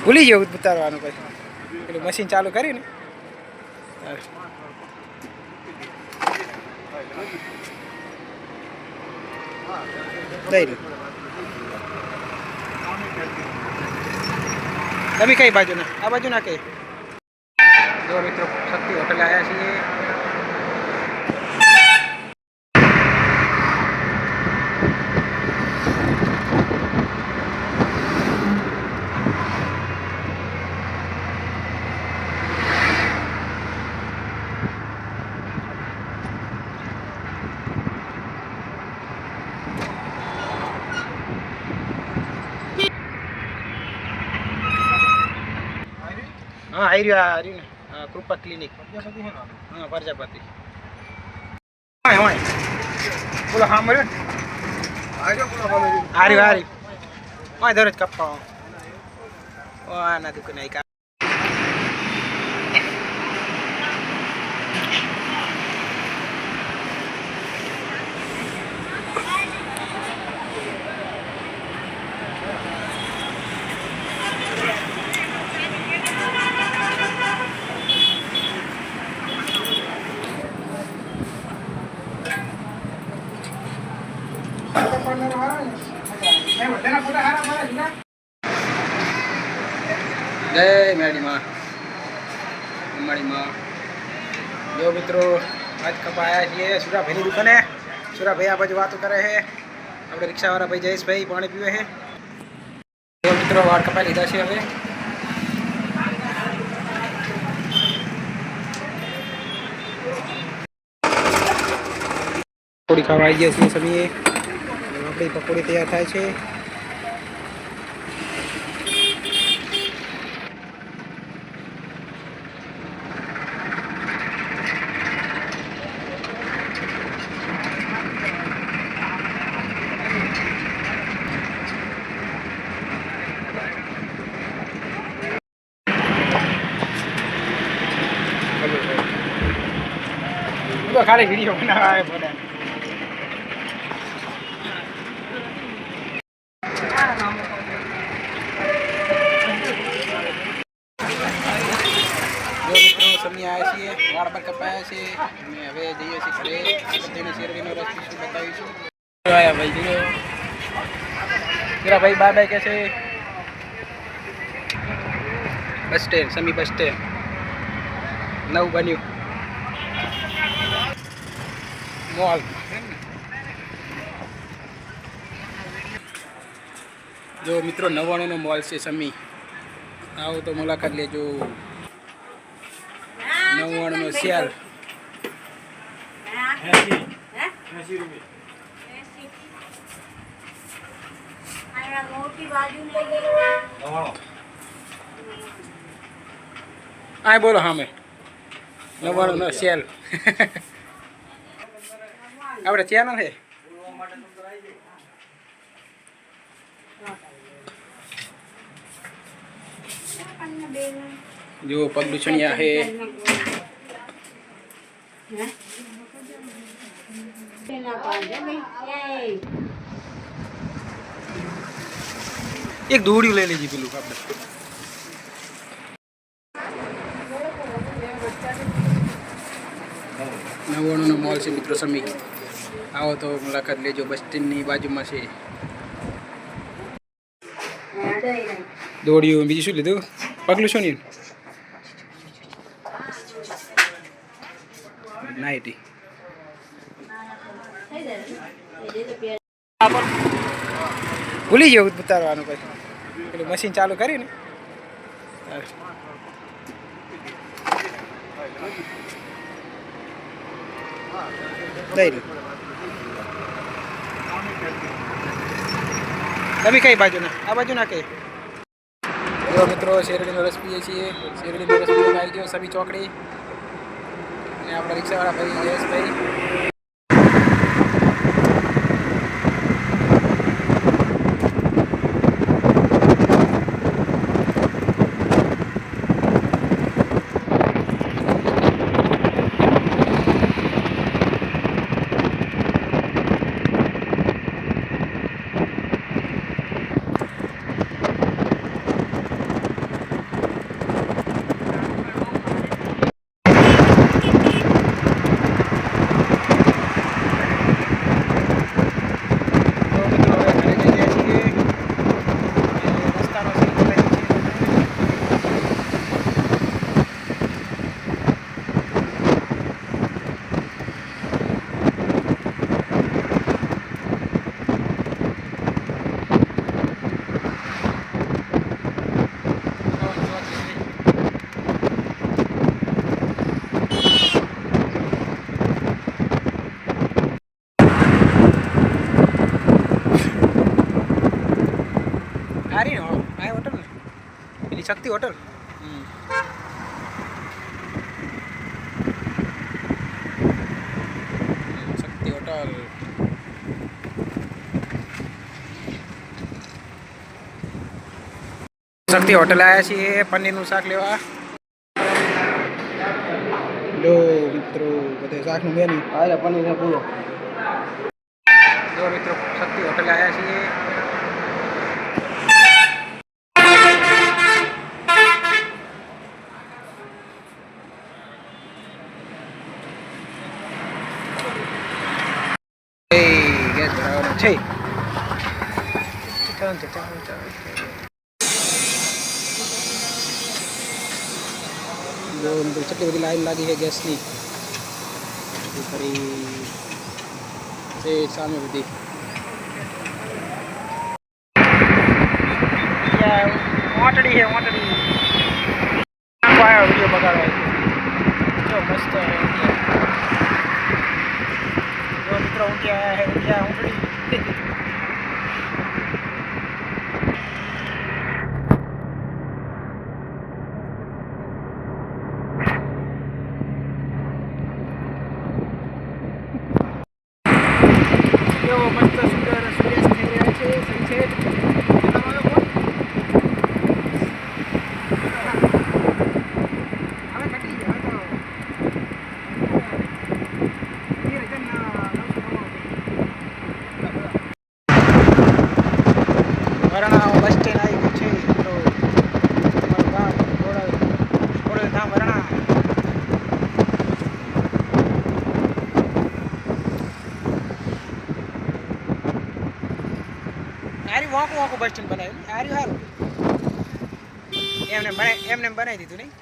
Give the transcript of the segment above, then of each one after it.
ભૂલી ગયો ઉતારવાનું પછી પેલું મશીન ચાલુ કર્યું ને તમે કઈ બાજુ ના આ બાજુ ના કઈ જો મિત્રો શક્તિ હોટલ આવ્યા છીએ हाँ आई रही ना कृपा क्लिनिक हाँ प्रजापति बोलो हाँ मरे आ रही वहाँ इधर कप्पा वहाँ ना दुकान नहीं का जय मेरी माँ हमारी माँ जो मित्रों आज कब आया ये सूरा भाई दुकान है सूरा भाई आप बात करे है अपने रिक्शा वाला भाई जयेश भाई पानी पीवे है जो मित्रों वाट कपाई लीधा है हमें पकोड़ी खवाई गई છે સમયે આપણી પકોડી તૈયાર થાય છે तो खाली वीडियो बनावा है बोले जो मित्रों समय आया छे वाड़ पर कपाया छे मैं હવે જઈએ છીએ ઘરે તેને શેરડીનો રસ શું બતાવીશું આયા ભાઈ જો જરા ભાઈ બાય બાય કે છે બસ સ્ટેન્ડ સમી બસ સ્ટેન્ડ નવ બન્યું मॉल जो मित्रों 99 मॉल से समी आओ तो मुलाकात लेजो 99 सेल आए बोलो हाँ मैं 99 सेल આપણે ચેનલ છે जो पगलुछनिया है एक दूरी ले लीजिए पेलू आप 99 मॉल से मित्रों समी आओ तो मुलाकात लेजो बस स्टेन्ड बाजू में से दौड़ियो बीजू शू लीधु पगलू शू नहीं नाइटी भूली गयो उतारવાનું પછી પેલું મશીન ચાલુ કર્યું ને દઈ તમે કઈ બાજુ ના આ બાજુ ના કઈ જો મિત્રો શેરડીનો રસ પીએ છીએ શેરડીનો રસ પીવા આવી ગયો સમી ચોકડી અને આપણા રિક્ષાવાળા ભાઈ જયેશભાઈ શક્તિ હોટલ. શક્તિ હોટલ. શક્તિ હોટલ આવ્યા છીએ પનીરનું શાક લેવા. જો મિત્રો બધે શાકનું મેનુ અરે પનીર છે પૂરો. જો મિત્રો શક્તિ હોટલ આવ્યા છીએ. ગેસ ભરાવાનો છે. જો મિત્રો કેટલી બધી લાઈન લાગી છે ગેસની. ફરી છે સામે બધી મોટડી છે મોટડી. વિડીયો બગાડો જો મસ્ત જો મિત્રો ઊંટી આવ્યા છે ઊંટિયા ઊંટડી. મસ્ત સુંદર સૂર્યાસ્ત થઈ રહ્યા છે સનસેટ. વરણા બસ સ્ટેન્ડ આવી ગયું છે મિત્રો. તમારું ગામ ખોડલધામ વરણા. આરી વાંકું વાંકું બસ સ્ટેન્ડ બનાવ્યું. આરી સારું એમને બનાવી દીધું નહીં.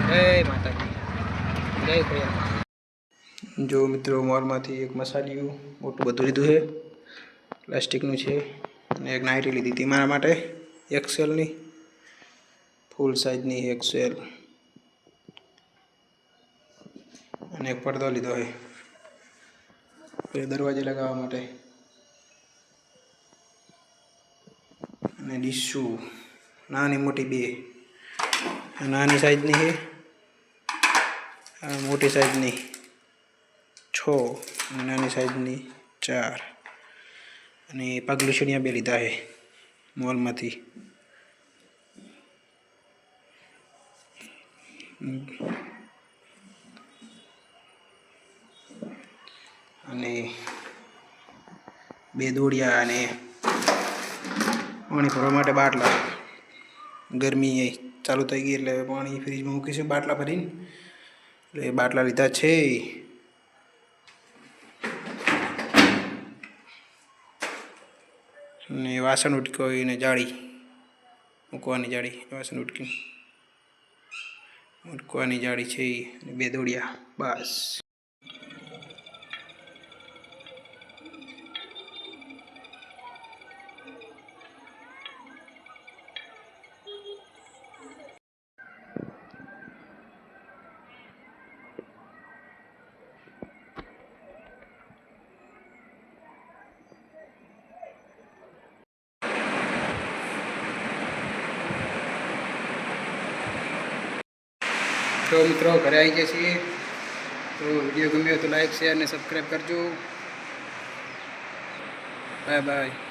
જય માતાજી જય ખોડિયાર. જો મિત્રો મોલમાંથી એક મસાલિયું મોટું બધું લીધું છે. પ્લાસ્ટિકનું છે અને એક નાઇટી લીધી હતી મારા માટે એક્સેલની ફૂલ સાઇઝની એક્સેલ. અને એક પડદો લીધો છે દરવાજે લગાવવા માટે. અને ડીશું નાની મોટી બે. નાની સાઈઝની છે મોટી સાઈઝની 6 અને નાની સાઈઝની 4. અને પગલુછણિયા બે લીધા છે મોલમાંથી. અને બે દોડિયા અને પાણી ભરવા માટે બાટલા. ગરમી ચાલુ થઈ ગઈ એટલે પાણી ફ્રીજમાં મૂકીશું બાટલા ભરીને. એટલે બાટલા લીધા છે. અને વાસણ ઉટકીને જાળી મૂકવાની જાળી વાસણ ઉટકી મૂકવાની જાળી છે. અને બે દોડિયા બસ. તો મિત્રો ઘરે આવી ગયા છીએ. તો વિડીયો ગમ્યો તો લાઈક શેર અને સબસ્ક્રાઈબ કરજો. Bye bye.